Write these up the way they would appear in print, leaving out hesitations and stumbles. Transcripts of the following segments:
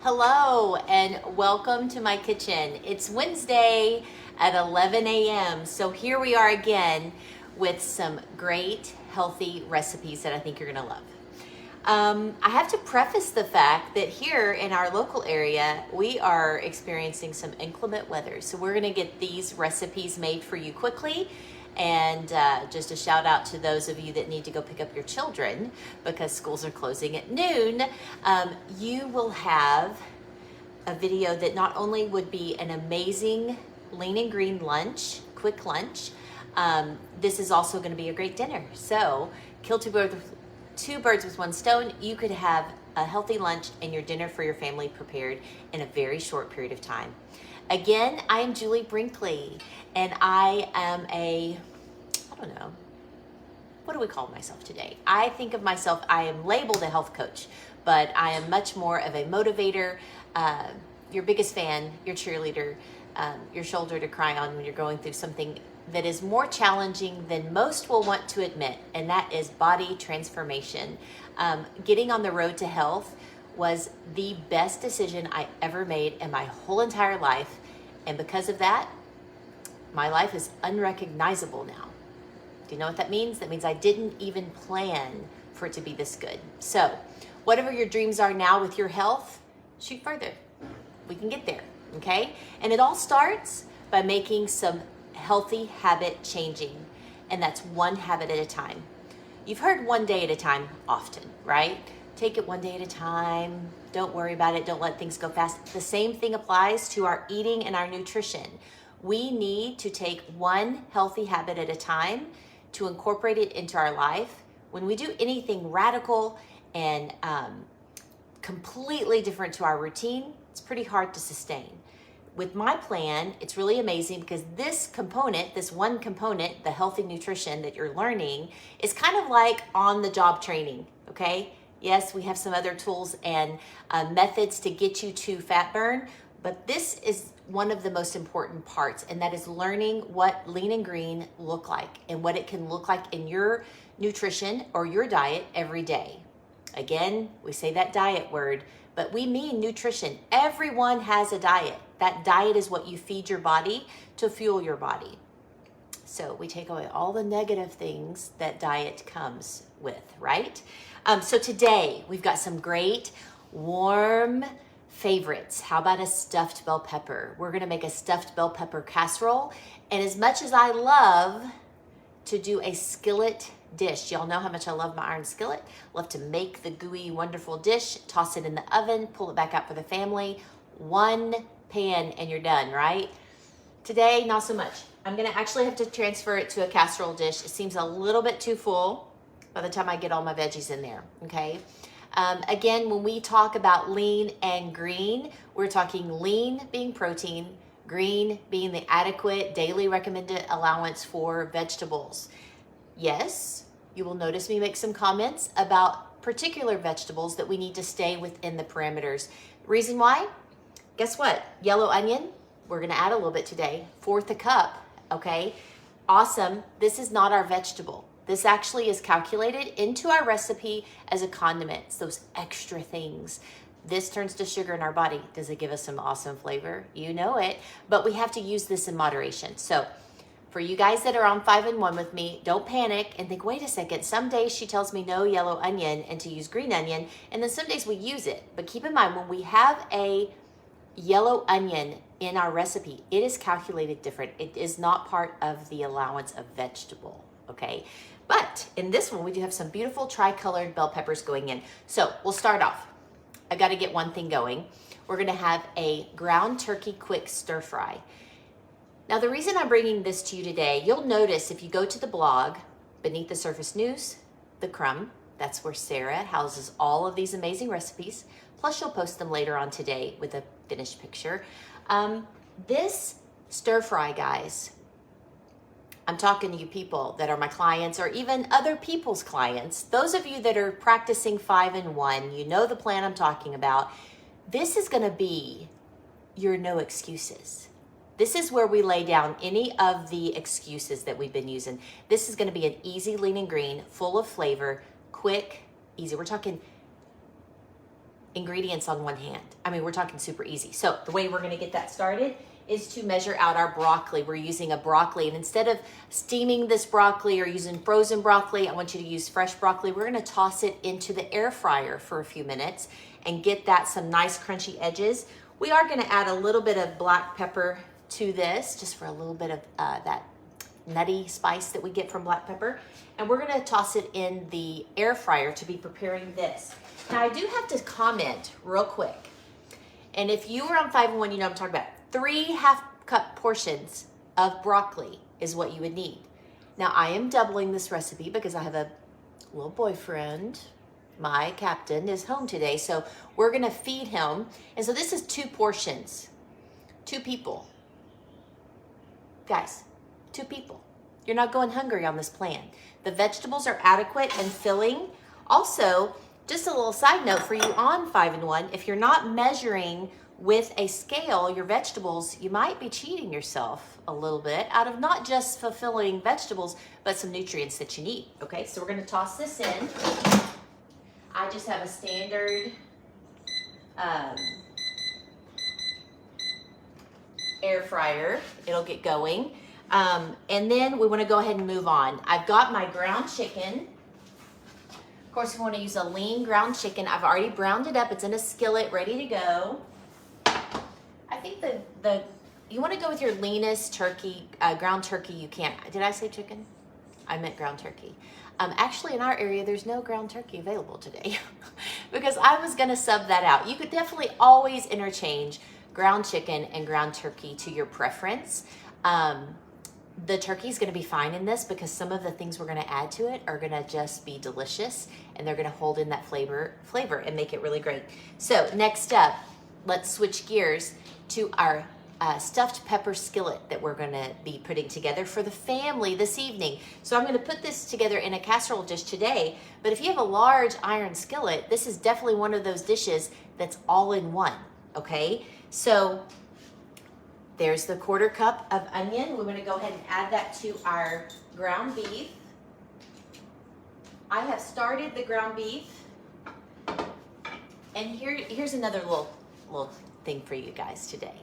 Hello and welcome to my kitchen. It's Wednesday at 11 a.m. So here we are again with some great healthy recipes that I think you're gonna love. I have to preface the fact that here in our local area, we are experiencing some inclement weather. So we're gonna get these recipes made for you quickly. And just a shout out to those of you that need to go pick up your children because schools are closing at noon. You will have a video that not only would be an amazing lean and green lunch, quick lunch, this is also going to be a great dinner. So kill two birds with one stone. You could have a healthy lunch and your dinner for your family prepared in a very short period of time. Again, I am Julie Brinkley, and I am what do we call myself today? I think of myself, I am labeled a health coach, but I am much more of a motivator, your biggest fan, your cheerleader, your shoulder to cry on when you're going through something that is more challenging than most will want to admit, and that is body transformation. Getting on the road to health was the best decision I ever made in my whole entire life. And because of that, my life is unrecognizable now. Do you know what that means? That means I didn't even plan for it to be this good. So whatever your dreams are now with your health, shoot further. We can get there, okay? And it all starts by making some healthy habit changing. And that's one habit at a time. You've heard one day at a time often, right? Take it one day at a time. Don't worry about it. Don't let things go fast. The same thing applies to our eating and our nutrition. We need to take one healthy habit at a time to incorporate it into our life. When we do anything radical and completely different to our routine, it's pretty hard to sustain. With my plan, it's really amazing because this one component, the healthy nutrition that you're learning, is kind of like on-the-job training, okay? Yes, we have some other tools and methods to get you to fat burn, but this is one of the most important parts, and that is learning what lean and green look like and what it can look like in your nutrition or your diet every day. Again, we say that diet word, but we mean nutrition. Everyone has a diet. That diet is what you feed your body to fuel your body. So we take away all the negative things that diet comes with, right? So today we've got some great warm favorites. How about a stuffed bell pepper? We're gonna make a stuffed bell pepper casserole. And as much as I love to do a skillet dish, y'all know how much I love my iron skillet. Love to make the gooey, wonderful dish, toss it in the oven, pull it back out for the family. One pan and you're done, right? Today, not so much. I'm gonna actually have to transfer it to a casserole dish. It seems a little bit too full by the time I get all my veggies in there, okay? Again, when we talk about lean and green, we're talking lean being protein, green being the adequate daily recommended allowance for vegetables. Yes, you will notice me make some comments about particular vegetables that we need to stay within the parameters. Reason why? Guess what? Yellow onion, we're gonna add a little bit today, 1/4 a cup, okay? Awesome, this is not our vegetable. This actually is calculated into our recipe as a condiment. It's those extra things. This turns to sugar in our body. Does it give us some awesome flavor? You know it, but we have to use this in moderation. So for you guys that are on 5 and 1 with me, don't panic and think, wait a second, some days she tells me no yellow onion and to use green onion, and then some days we use it. But keep in mind, when we have a yellow onion in our recipe, it is calculated different. It is not part of the allowance of vegetable, okay? But in this one, we do have some beautiful tri-colored bell peppers going in. So we'll start off. I gotta get one thing going. We're gonna have a ground turkey quick stir fry. Now the reason I'm bringing this to you today, you'll notice if you go to the blog, Beneath the Surface News, The Crumb, that's where Sarah houses all of these amazing recipes. Plus she'll post them later on today with a finished picture. This stir fry, guys, I'm talking to you people that are my clients or even other people's clients. Those of you that are practicing 5 and 1, you know the plan I'm talking about. This is gonna be your no excuses. This is where we lay down any of the excuses that we've been using. This is gonna be an easy lean and green, full of flavor, quick, easy. We're talking ingredients on one hand. I mean, we're talking super easy. So the way we're gonna get that started is to measure out our broccoli. We're using a broccoli, and instead of steaming this broccoli or using frozen broccoli, I want you to use fresh broccoli. We're gonna toss it into the air fryer for a few minutes and get that some nice crunchy edges. We are gonna add a little bit of black pepper to this, just for a little bit of that nutty spice that we get from black pepper. And we're gonna toss it in the air fryer to be preparing this. Now I do have to comment real quick. And if you were on 5-in-1, you know what I'm talking about. 3 half-cup portions of broccoli is what you would need. Now I am doubling this recipe because I have a little boyfriend. My captain is home today, so we're gonna feed him. And so this is 2 portions, 2 people. Guys, 2 people. You're not going hungry on this plan. The vegetables are adequate and filling. Also, just a little side note for you on 5-in-1, if you're not measuring with a scale your vegetables, you might be cheating yourself a little bit out of not just fulfilling vegetables, but some nutrients that you need, okay? So we're gonna toss this in. I just have a standard air fryer. It'll get going. And then we wanna go ahead and move on. I've got my ground chicken. Of course, we wanna use a lean ground chicken. I've already browned it up. It's in a skillet, ready to go. I think you wanna go with your leanest turkey, ground turkey you can. Did I say chicken? I meant ground turkey. Actually, in our area, there's no ground turkey available today because I was gonna sub that out. You could definitely always interchange ground chicken and ground turkey to your preference. The turkey is gonna be fine in this because some of the things we're gonna add to it are gonna just be delicious, and they're gonna hold in that flavor and make it really great. So next up, let's switch gears to our stuffed pepper skillet that we're gonna be putting together for the family this evening. So I'm gonna put this together in a casserole dish today, but if you have a large iron skillet, this is definitely one of those dishes that's all in one, okay? So there's the 1/4 cup of onion. We're gonna go ahead and add that to our ground beef. I have started the ground beef. And here's another little thing for you guys today.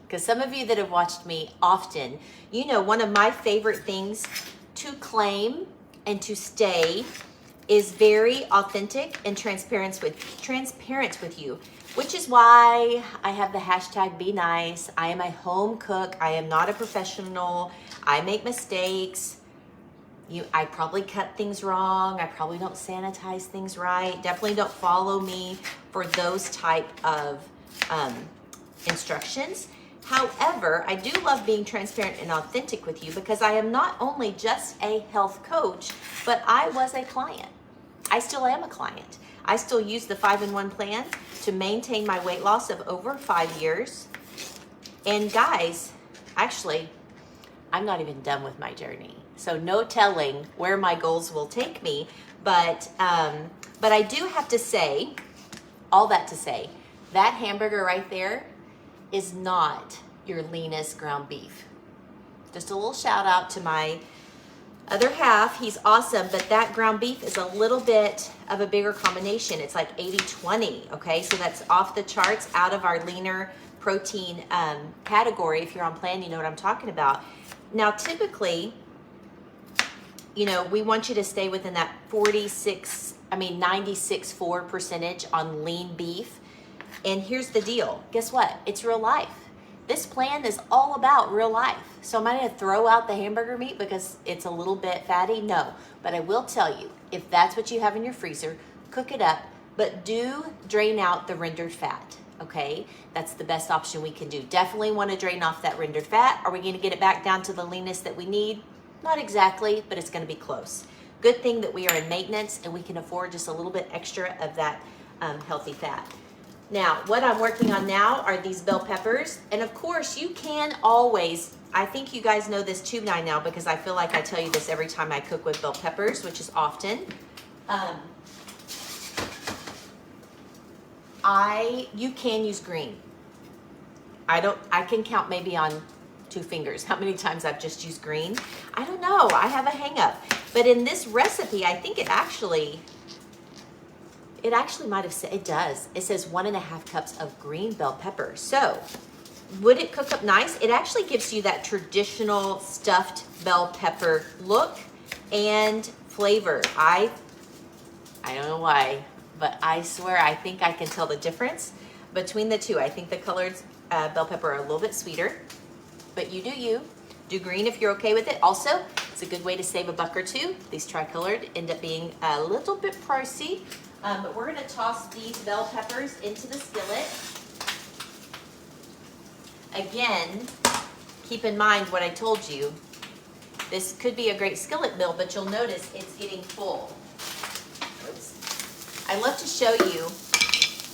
Because some of you that have watched me often, you know one of my favorite things to claim and to stay is very authentic and transparent with you, which is why I have the hashtag Be Nice. I am a home cook. I am not a professional. I make mistakes. I probably cut things wrong. I probably don't sanitize things right. Definitely don't follow me for those type of instructions. However, I do love being transparent and authentic with you because I am not only just a health coach, but I was a client. I still am a client. I still use the 5-in-1 plan to maintain my weight loss of over 5 years. And guys, actually, I'm not even done with my journey. So no telling where my goals will take me. But I do have to say, all that to say, that hamburger right there is not your leanest ground beef. Just a little shout out to my other half. He's awesome, but that ground beef is a little bit of a bigger combination. It's like 80-20, okay? So that's off the charts, out of our leaner protein category. If you're on plan, you know what I'm talking about. Now, typically, you know, we want you to stay within that 96.4 percentage on lean beef. And here's the deal. Guess what? It's real life. This plan is all about real life. So am I going to throw out the hamburger meat because it's a little bit fatty? No. But I will tell you, if that's what you have in your freezer, cook it up, but do drain out the rendered fat, okay? That's the best option we can do. Definitely want to drain off that rendered fat. Are we going to get it back down to the leanness that we need? Not exactly, but it's going to be close. Good thing that we are in maintenance and we can afford just a little bit extra of that healthy fat. Now, what I'm working on now are these bell peppers. And of course, you can always, I think you guys know this too by now because I feel like I tell you this every time I cook with bell peppers, which is often. You can use green. I can count maybe on 2 fingers how many times I've just used green. I don't know, I have a hang up. But in this recipe, I think it it actually might have said, it does. It says 1.5 cups of green bell pepper. So would it cook up nice? It actually gives you that traditional stuffed bell pepper look and flavor. I don't know why, but I swear I think I can tell the difference between the two. I think the colored bell pepper are a little bit sweeter, but you do you. Do green if you're okay with it. Also, it's a good way to save a buck or two. These tricolored end up being a little bit pricey, but we're gonna toss these bell peppers into the skillet. Again, keep in mind what I told you. This could be a great skillet meal, but you'll notice it's getting full. Oops. I love to show you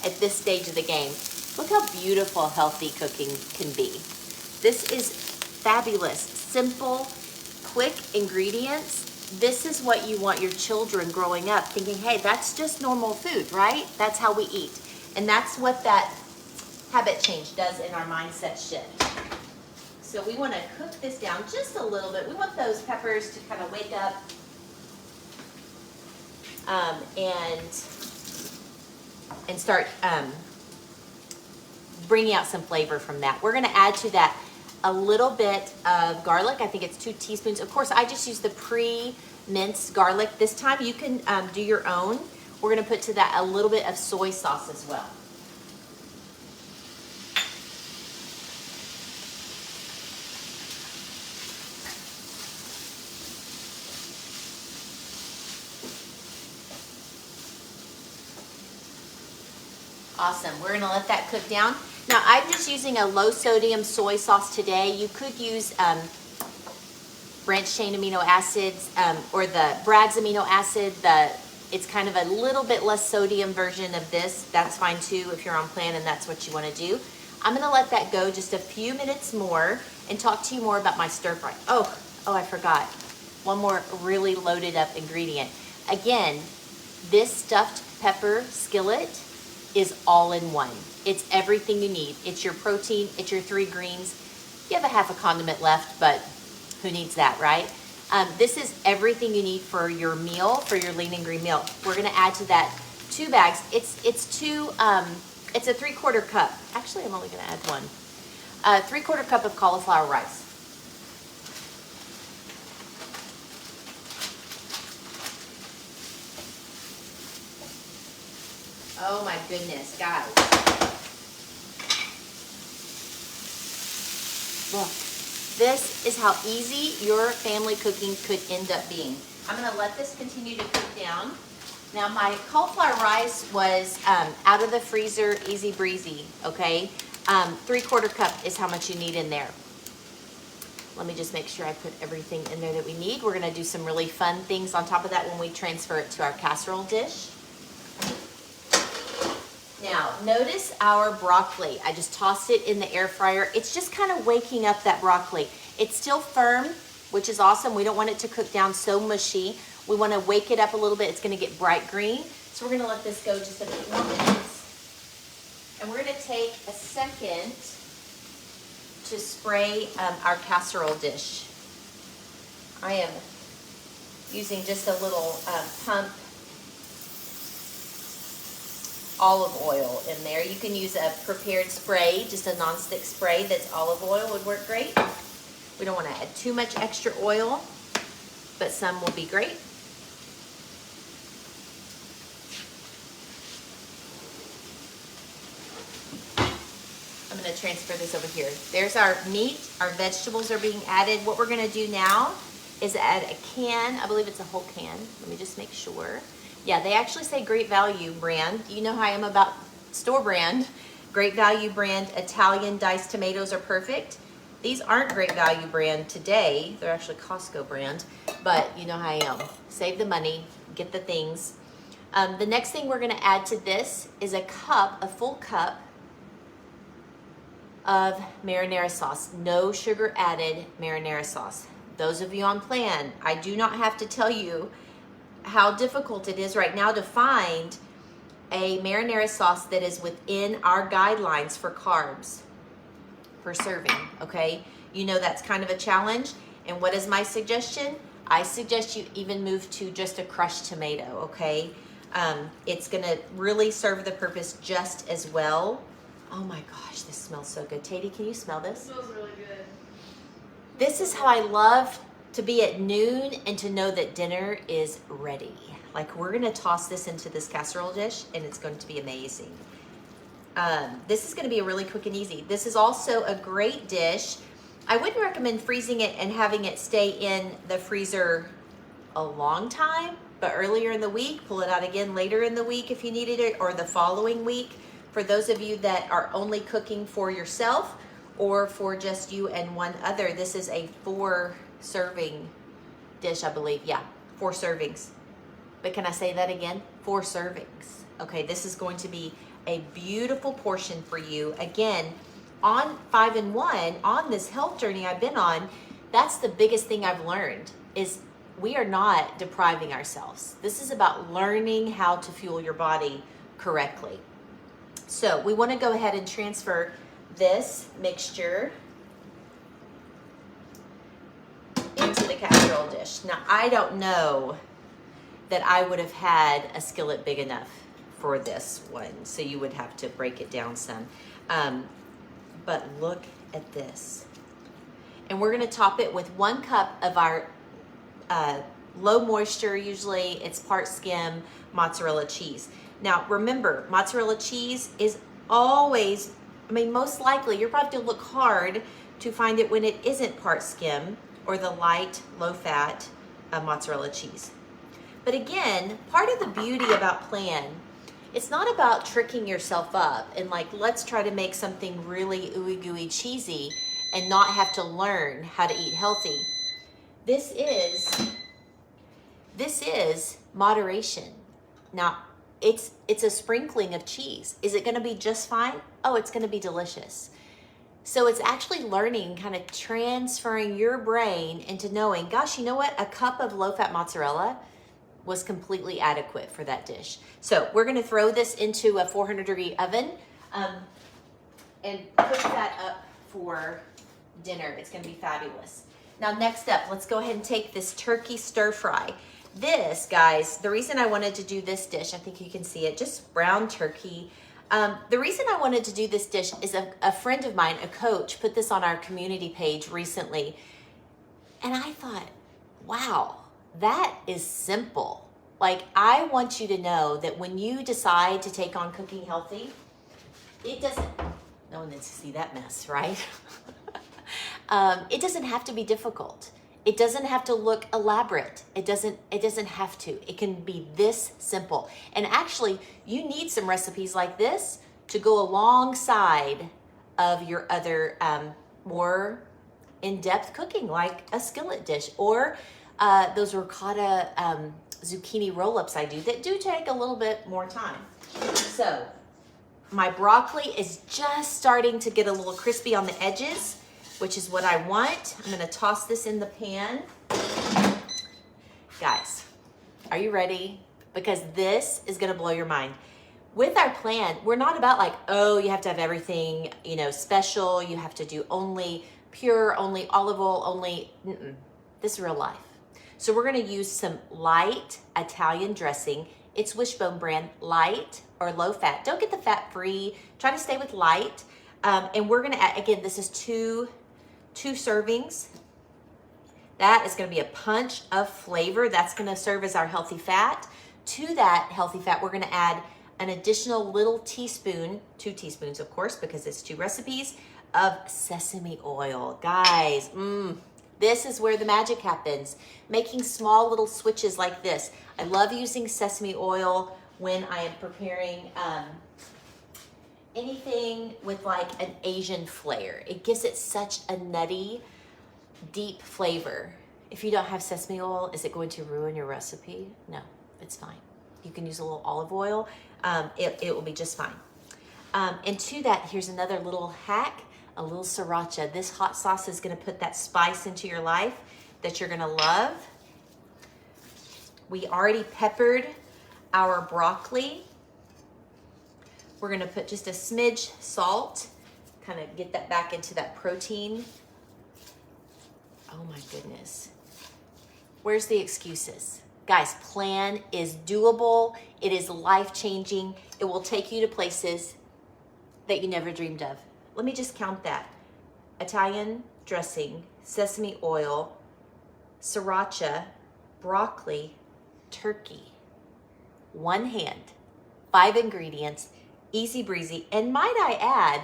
at this stage of the game. Look how beautiful healthy cooking can be. This is fabulous, simple, quick ingredients. This is what you want your children growing up thinking, hey, that's just normal food, right? That's how we eat. And that's what that habit change does in our mindset shift. So we want to cook this down just a little bit. We want those peppers to kind of wake up and start bringing out some flavor from that. We're going to add to that a little bit of garlic. I think it's 2 teaspoons. Of course, I just use the pre-minced garlic. This time you can do your own. We're going to put to that a little bit of soy sauce as well. Awesome. We're going to let that cook down. Now, I'm just using a low sodium soy sauce today. You could use branched chain amino acids or the Bragg's amino acid. It's kind of a little bit less sodium version of this. That's fine too if you're on plan and that's what you want to do. I'm going to let that go just a few minutes more and talk to you more about my stir fry. Oh, I forgot. One more really loaded up ingredient. Again, this stuffed pepper skillet is all in one. It's everything you need. It's your protein, it's your 3 greens. You have a half a condiment left, but who needs that, right? This is everything you need for your meal, for your lean and green meal. We're gonna add to that 2 bags. It's a 3/4 cup. Actually, I'm only gonna add 1. 3/4 cup of cauliflower rice. Oh my goodness, guys. Look, this is how easy your family cooking could end up being. I'm gonna let this continue to cook down. Now my cauliflower rice was out of the freezer, easy breezy, okay? 3/4 cup is how much you need in there. Let me just make sure I put everything in there that we need. We're gonna do some really fun things on top of that when we transfer it to our casserole dish. Now, notice our broccoli. I just tossed it in the air fryer. It's just kind of waking up that broccoli. It's still firm, which is awesome. We don't want it to cook down so mushy. We want to wake it up a little bit. It's going to get bright green. So we're going to let this go just a few more minutes. And we're going to take a second to spray our casserole dish. I am using just a little pump olive oil in there. You can use a prepared spray, just a non-stick spray that's olive oil would work great. We don't want to add too much extra oil, but some will be great. I'm going to transfer this over here. There's our meat. Our vegetables are being added. What we're going to do now is add a can. I believe it's a whole can. Let me just make sure. Yeah, they actually say Great Value brand. You know how I am about store brand. Great Value brand Italian diced tomatoes are perfect. These aren't Great Value brand today. They're actually Costco brand, but you know how I am. Save the money, get the things. The next thing we're gonna add to this is a full cup of marinara sauce. No sugar added marinara sauce. Those of you on plan, I do not have to tell you how difficult it is right now to find a marinara sauce that is within our guidelines for carbs per serving, okay? You know that's kind of a challenge. And what is my suggestion? I suggest you even move to just a crushed tomato, okay? It's gonna really serve the purpose just as well. Oh my gosh, this smells so good. Tati, can you smell this? It smells really good. This is how I love to be at noon and to know that dinner is ready. Like, we're gonna toss this into this casserole dish and it's going to be amazing. This is gonna be really quick and easy. This is also a great dish. I wouldn't recommend freezing it and having it stay in the freezer a long time, but earlier in the week, pull it out again later in the week if you needed it, or the following week. For those of you that are only cooking for yourself or for just you and one other, this is a 4-serving dish, I believe. Yeah, 4 servings. But can I say that again? 4 servings. Okay, this is going to be a beautiful portion for you. Again, on 5-in-1, on this health journey I've been on, that's the biggest thing I've learned is we are not depriving ourselves. This is about learning how to fuel your body correctly. So we want to go ahead and transfer this mixture into the casserole dish. Now, I don't know that I would have had a skillet big enough for this one, so you would have to break it down some. But look at this. And we're gonna top it with 1 cup of our low moisture, usually it's part skim mozzarella cheese. Now remember, mozzarella cheese is always, I mean, most likely you're probably gonna look hard to find it when it isn't part skim or the light, low fat mozzarella cheese. But again, part of the beauty about plan, it's not about tricking yourself up and like, let's try to make something really ooey gooey cheesy and not have to learn how to eat healthy. This is moderation. Now, it's a sprinkling of cheese. Is it gonna be just fine? Oh, it's gonna be delicious. So it's actually learning, kind of transferring your brain into knowing, gosh, you know what? A cup of low-fat mozzarella was completely adequate for that dish. So we're gonna throw this into a 400-degree oven and cook that up for dinner. It's gonna be fabulous. Now, next up, let's go ahead and take this turkey stir fry. This, guys, the reason I wanted to do this dish, I think you can see it, just brown turkey. The reason I wanted to do this dish is a friend of mine, a coach, put this on our community page recently. And I thought, wow, that is simple. Like, I want you to know that when you decide to take on cooking healthy, it doesn't, no one needs to see that mess, right? It doesn't have to be difficult. It doesn't have to look elaborate. It doesn't have to. It can be this simple. And actually, you need some recipes like this to go alongside of your other more in-depth cooking, like a skillet dish or those ricotta zucchini roll-ups I do that do take a little bit more time. So my broccoli is just starting to get a little crispy on the edges, which is what I want. I'm gonna toss this in the pan. Guys, are you ready? Because this is gonna blow your mind. With our plan, we're not about like, oh, you have to have everything, you know, special. You have to do only pure, only olive oil, only, this is real life. So we're gonna use some light Italian dressing. It's Wishbone brand, light or low fat. Don't get the fat free, try to stay with light. And we're gonna add, again, this is two servings. That is gonna be a punch of flavor. That's gonna serve as our healthy fat. To that healthy fat, we're gonna add an additional little teaspoon, 2 teaspoons of course, because it's 2 recipes, of sesame oil. Guys, this is where the magic happens. Making small little switches like this. I love using sesame oil when I am preparing anything with like an Asian flair. It gives it such a nutty, deep flavor. If you don't have sesame oil, is it going to ruin your recipe? No, it's fine. You can use a little olive oil. It will be just fine. And to that, here's another little hack, a little sriracha. This hot sauce is gonna put that spice into your life that you're gonna love. We already peppered our broccoli. We're gonna put just a smidge salt, kind of get that back into that protein. Oh my goodness. Where's the excuses? Guys, plan is doable. It is life-changing. It will take you to places that you never dreamed of. Let me just count that. Italian dressing, sesame oil, sriracha, broccoli, turkey. One hand, 5 ingredients, easy breezy, and might I add,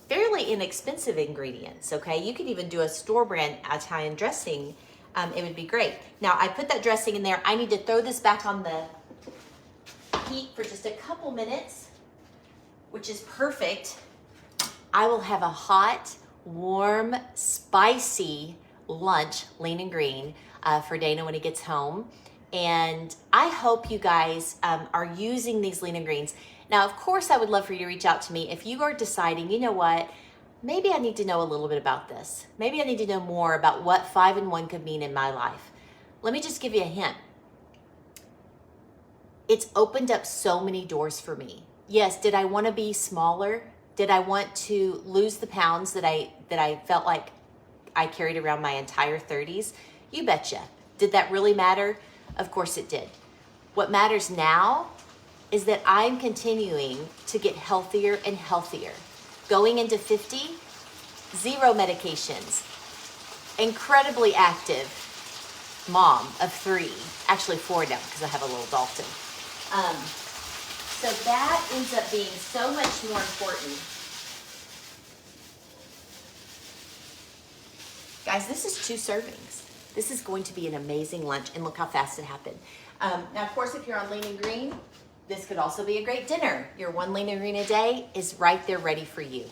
fairly inexpensive ingredients, okay? You could even do a store brand Italian dressing. It would be great. Now, I put that dressing in there. I need to throw this back on the heat for just a couple minutes, which is perfect. I will have a hot, warm, spicy lunch, lean and green, for Dana when he gets home. And I hope you guys are using these lean and greens. Now, of course, I would love for you to reach out to me if you are deciding, you know what, maybe I need to know a little bit about this. Maybe I need to know more about what 5-in-1 could mean in my life. Let me just give you a hint. It's opened up so many doors for me. Yes, did I want to be smaller? Did I want to lose the pounds that I felt like I carried around my entire 30s? You betcha. Did that really matter? Of course it did. What matters now is that I'm continuing to get healthier and healthier. Going into 50, 0 medications, incredibly active mom of 3, actually 4 now because I have a little Dalton. So that ends up being so much more important. Guys, this is 2 servings. This is going to be an amazing lunch, and look how fast it happened. Now, of course, if you're on lean and green, this could also be a great dinner. Your 1 lean and green a day is right there ready for you.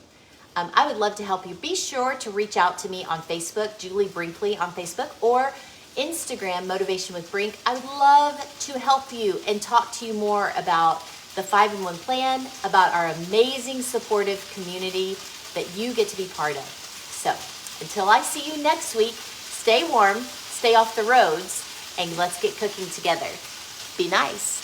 I would love to help you. Be sure to reach out to me on Facebook, Julie Brinkley on Facebook, or Instagram, Motivation with Brink. I would love to help you and talk to you more about the 5-in-1 plan, about our amazing supportive community that you get to be part of. So until I see you next week, stay warm, stay off the roads, and let's get cooking together. Be nice.